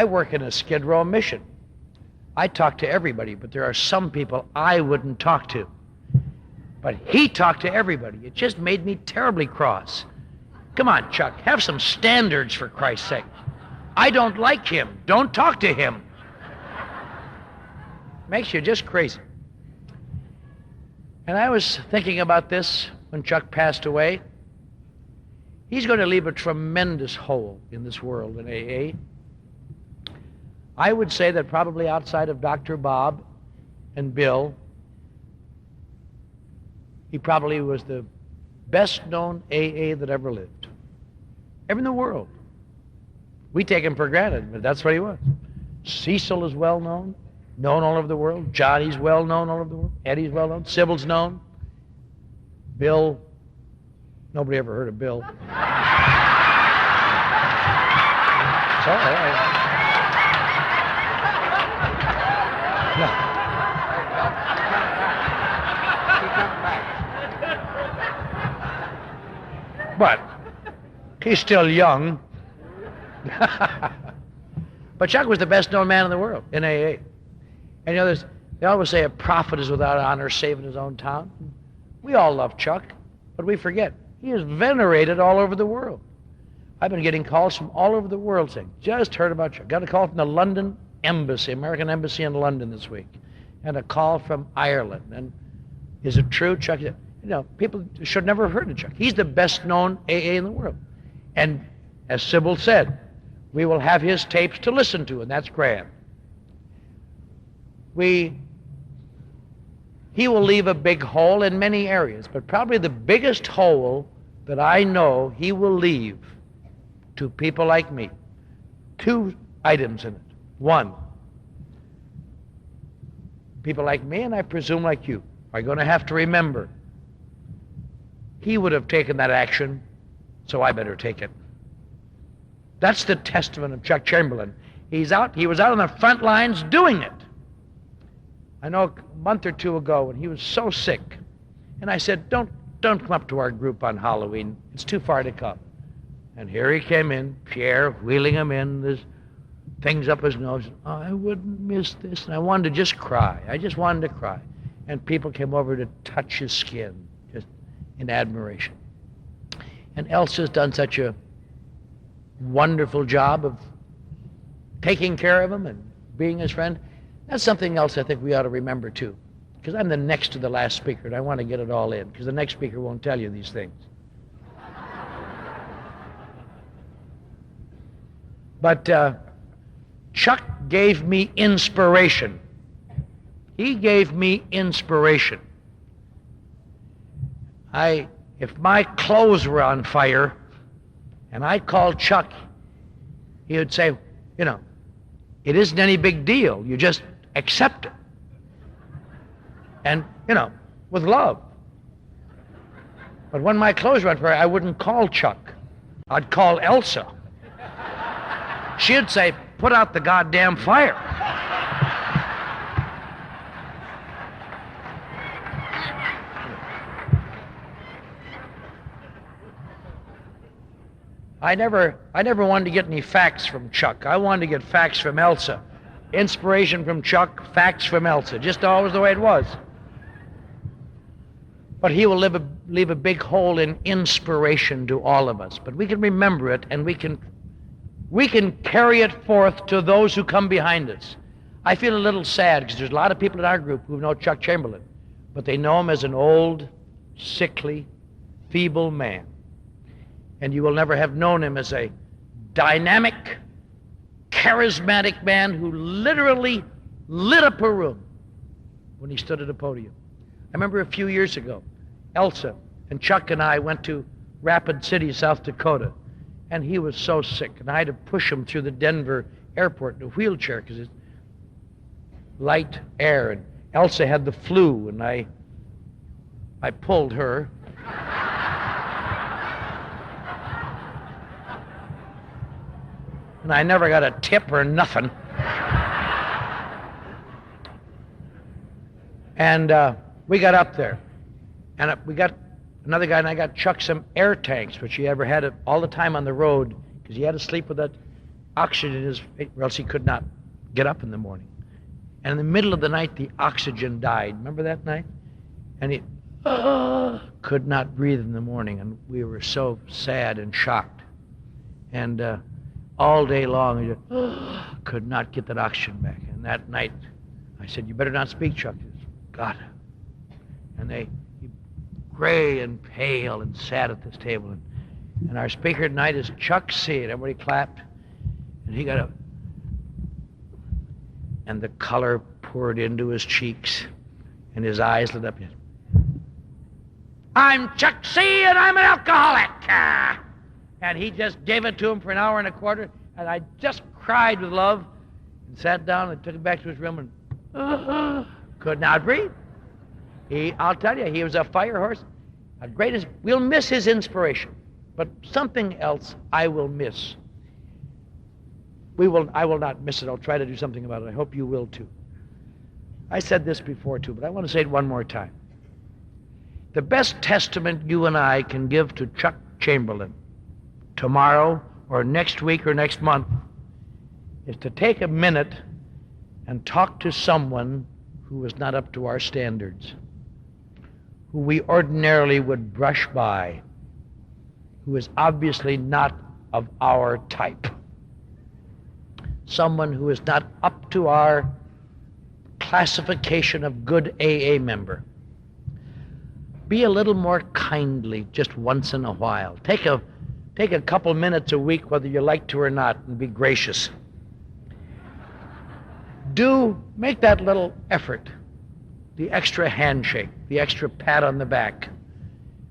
work in a Skid Row mission. I talk to everybody, but there are some people I wouldn't talk to. But he talked to everybody. It just made me terribly cross. Come on, Chuck, have some standards for Christ's sake. I don't like him. Don't talk to him. Makes you just crazy. And I was thinking about this when Chuck passed away. He's going to leave a tremendous hole in this world in AA. I would say that probably outside of Dr. Bob and Bill, he probably was the best-known AA that ever lived. Ever in the world. We take him for granted, but that's what he was. Cecil is well-known, known all over the world. Johnny's well-known all over the world. Eddie's well-known. Sybil's known. Bill, nobody ever heard of Bill. It's all right. No. But he's still young. But Chuck was the best known man in the world in AA. And you know, they always say a prophet is without honor save in his own town. We all love Chuck, but we forget. He is venerated all over the world. I've been getting calls from all over the world saying, just heard about Chuck. Got a call from the London Embassy, American Embassy in London this week, and a call from Ireland. And is it true, Chuck? You know, people should never have heard of Chuck. He's the best known AA in the world. And as Sybil said, we will have his tapes to listen to, and that's grand. He will leave a big hole in many areas, but probably the biggest hole that I know he will leave to people like me. Two items in it. One, people like me, and I presume like you, are going to have to remember he would have taken that action, so I better take it. That's the testament of Chuck Chamberlain. He was out on the front lines doing it. I know a month or two ago when he was so sick, and I said, don't come up to our group on Halloween. It's too far to come. And here he came in, Pierre wheeling him in, there's things up his nose. Oh, I wouldn't miss this. And I wanted to just cry. I just wanted to cry. And people came over to touch his skin, just in admiration. And Elsa's done such a wonderful job of taking care of him and being his friend. That's something else I think we ought to remember too, because I'm the next to the last speaker and I want to get it all in, because the next speaker won't tell you these things. But Chuck gave me inspiration. He gave me inspiration. If my clothes were on fire and I called Chuck, he would say, you know, it isn't any big deal. You just accept it. and, with love. But when my clothes went for I wouldn't call Chuck. I'd call Elsa. She'd say, put out the goddamn fire. I never wanted to get any facts from Chuck. I wanted to get facts from Elsa. Inspiration from Chuck, facts from Elsa. Just always the way it was. But he will leave a big hole in inspiration to all of us. But we can remember it, and we can carry it forth to those who come behind us. I feel a little sad because there's a lot of people in our group who know Chuck Chamberlain, but they know him as an old, sickly, feeble man. And you will never have known him as a dynamic, charismatic man who literally lit up a room when he stood at a podium. I remember a few years ago, Elsa and Chuck and I went to Rapid City, South Dakota, and he was so sick, and I had to push him through the Denver airport in a wheelchair because it's light air, and Elsa had the flu, and I pulled her. And I never got a tip or nothing. And we got up there, and we got another guy, and I got Chuck some air tanks, which he ever had all the time on the road, because he had to sleep with that oxygen in his face, or else he could not get up in the morning. And in the middle of the night, the oxygen died. Remember that night? And he could not breathe in the morning, and we were so sad and shocked. And all day long, he just could not get that oxygen back. And that night, I said, you better not speak, Chuck. He said, God. And he gray and pale and sat at this table. And our speaker tonight is Chuck C. And everybody clapped. And he got up. And the color poured into his cheeks. And his eyes lit up. I'm Chuck C. and I'm an alcoholic. And he just gave it to him for an hour and a quarter. And I just cried with love. And sat down and took him back to his room and could not breathe. I'll tell you, he was a fire horse. We'll miss his inspiration, but something else I will miss. I will not miss it. I'll try to do something about it. I hope you will too. I said this before too, but I want to say it one more time. The best testament you and I can give to Chuck Chamberlain tomorrow or next week or next month is to take a minute and talk to someone who is not up to our standards, who we ordinarily would brush by, who is obviously not of our type, someone who is not up to our classification of good AA member. Be a little more kindly just once in a while. Take a couple minutes a week, whether you like to or not, and be gracious. Make that little effort, the extra handshake, the extra pat on the back,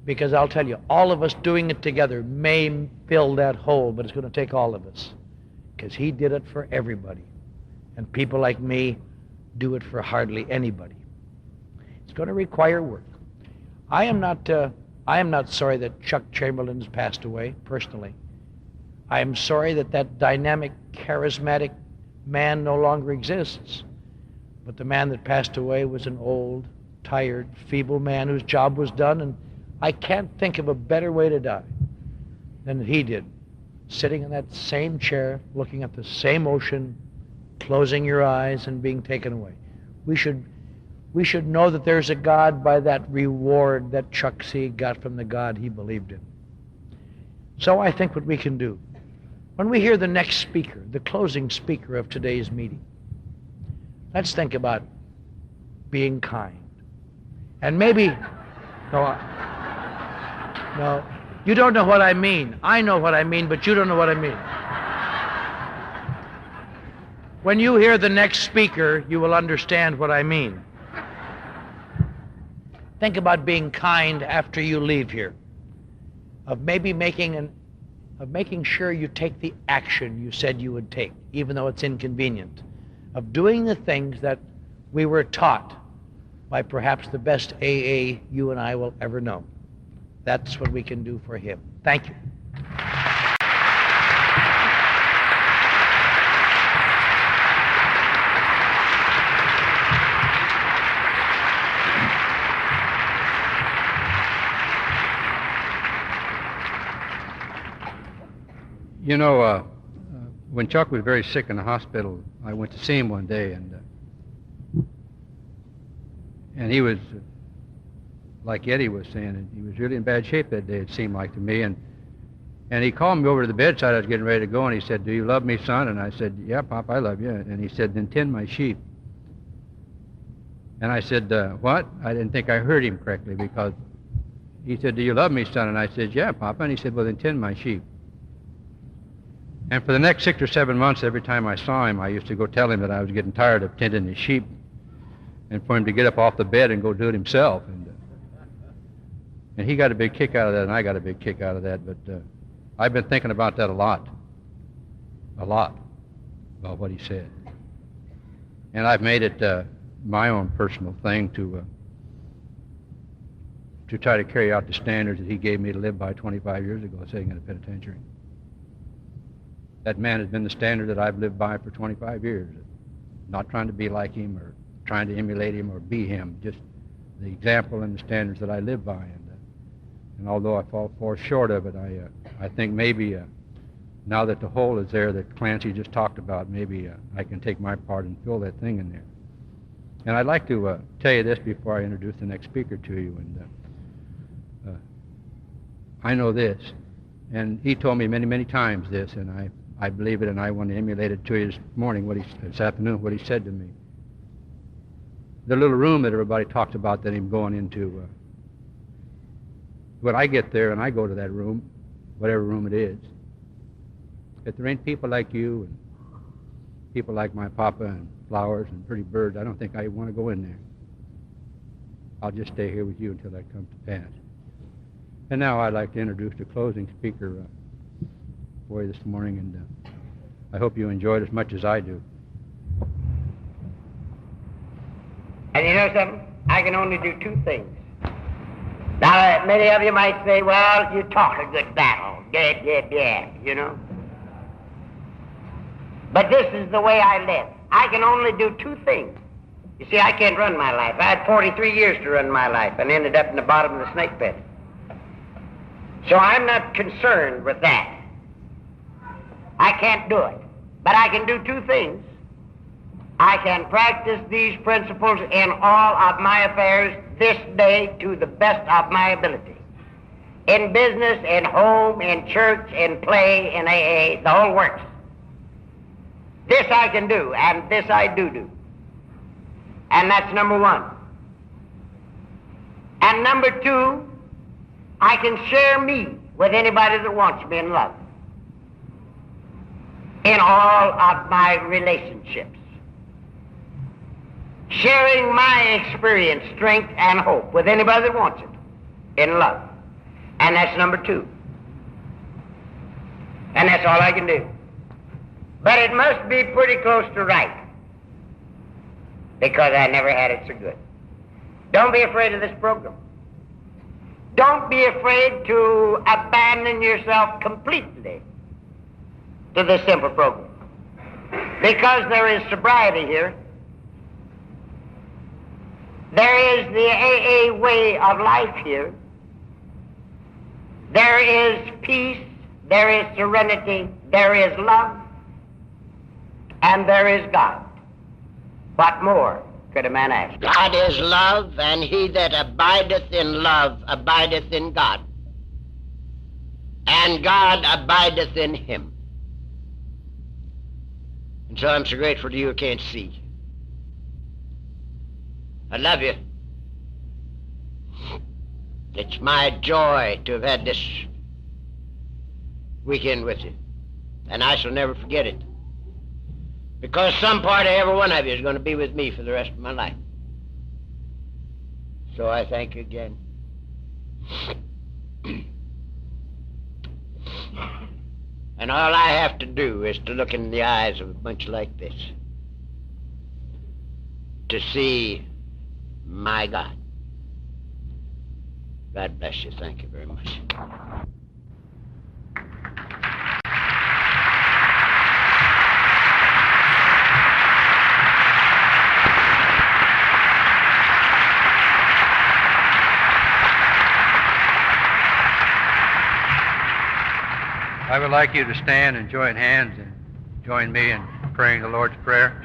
because I'll tell you, all of us doing it together may fill that hole, but it's going to take all of us, because he did it for everybody, and people like me do it for hardly anybody. It's going to require work. I am not sorry that Chuck Chamberlain has passed away, personally. I am sorry that dynamic, charismatic man no longer exists. But the man that passed away was an old, tired, feeble man whose job was done, and I can't think of a better way to die than he did, sitting in that same chair, looking at the same ocean, closing your eyes and being taken away. We should know that there's a God by that reward that Chuck C. got from the God he believed in. So I think what we can do, when we hear the next speaker, the closing speaker of today's meeting, let's think about being kind. And maybe, no, you don't know what I mean. I know what I mean, but you don't know what I mean. When you hear the next speaker, you will understand what I mean. Think about being kind after you leave here, of maybe making sure you take the action you said you would take, even though it's inconvenient, of doing the things that we were taught by perhaps the best AA you and I will ever know. That's what we can do for him. Thank you.
You know, when Chuck was very sick in the hospital, I went to see him one day, and he was, like Eddie was saying, he was really in bad shape that day, it seemed like to me, and he called me over to the bedside. I was getting ready to go, and he said, "Do you love me, son?" And I said, "Yeah, Pop, I love you." And he said, "Then tend my sheep." And I said, "What?" I didn't think I heard him correctly, because he said, "Do you love me, son?" And I said, "Yeah, Papa." And he said, "Well, then tend my sheep." And for the next 6 or 7 months, every time I saw him, I used to go tell him that I was getting tired of tending his sheep, and for him to get up off the bed and go do it himself. And he got a big kick out of that, and I got a big kick out of that. But I've been thinking about that a lot, about what he said. And I've made it my own personal thing to try to carry out the standards that he gave me to live by 25 years ago, sitting in a penitentiary. That man has been the standard that I've lived by for 25 years. Not trying to be like him or trying to emulate him or be him, just the example and the standards that I live by. And although I fall far short of it, I think maybe now that the hole is there that Clancy just talked about, maybe I can take my part and fill that thing in there. And I'd like to tell you this before I introduce the next speaker to you. And I know this, and he told me many, many times this, and I believe it, and I want to emulate it to you this afternoon, what he said to me. The little room that everybody talks about that him going into, when I get there and I go to that room, whatever room it is, if there ain't people like you and people like my papa and flowers and pretty birds, I don't think I want to go in there. I'll just stay here with you until that comes to pass. And now I'd like to introduce the closing speaker for you this morning, and I hope you enjoy it as much as I do.
And you know something? I can only do two things. Now, many of you might say, well, you talk a good battle. Yeah, you know. But this is the way I live. I can only do two things. You see, I can't run my life. I had 43 years to run my life and ended up in the bottom of the snake pit. So I'm not concerned with that. I can't do it. But I can do two things. I can practice these principles in all of my affairs this day to the best of my ability. In business, in home, in church, in play, in AA, the whole works. This I can do, and this I do. And that's number one. And number two, I can share me with anybody that wants me in love. In all of my relationships. Sharing my experience, strength, and hope with anybody that wants it in love. And that's number two. And that's all I can do. But it must be pretty close to right, because I never had it so good. Don't be afraid of this program. Don't be afraid to abandon yourself completely to this simple program, because there is sobriety here. There is the AA way of life here. There is peace, there is serenity, there is love, and there is God. What more could a man ask?
God is love, and he that abideth in love abideth in God, and God abideth in him. And so I'm so grateful to you who can't see. I love you. It's my joy to have had this weekend with you, and I shall never forget it, because some part of every one of you is going to be with me for the rest of my life. So I thank you again. And all I have to do is to look in the eyes of a bunch like this to see
My God. God bless you. Thank you very much.
I would like you to stand and join hands and join me in praying the Lord's Prayer.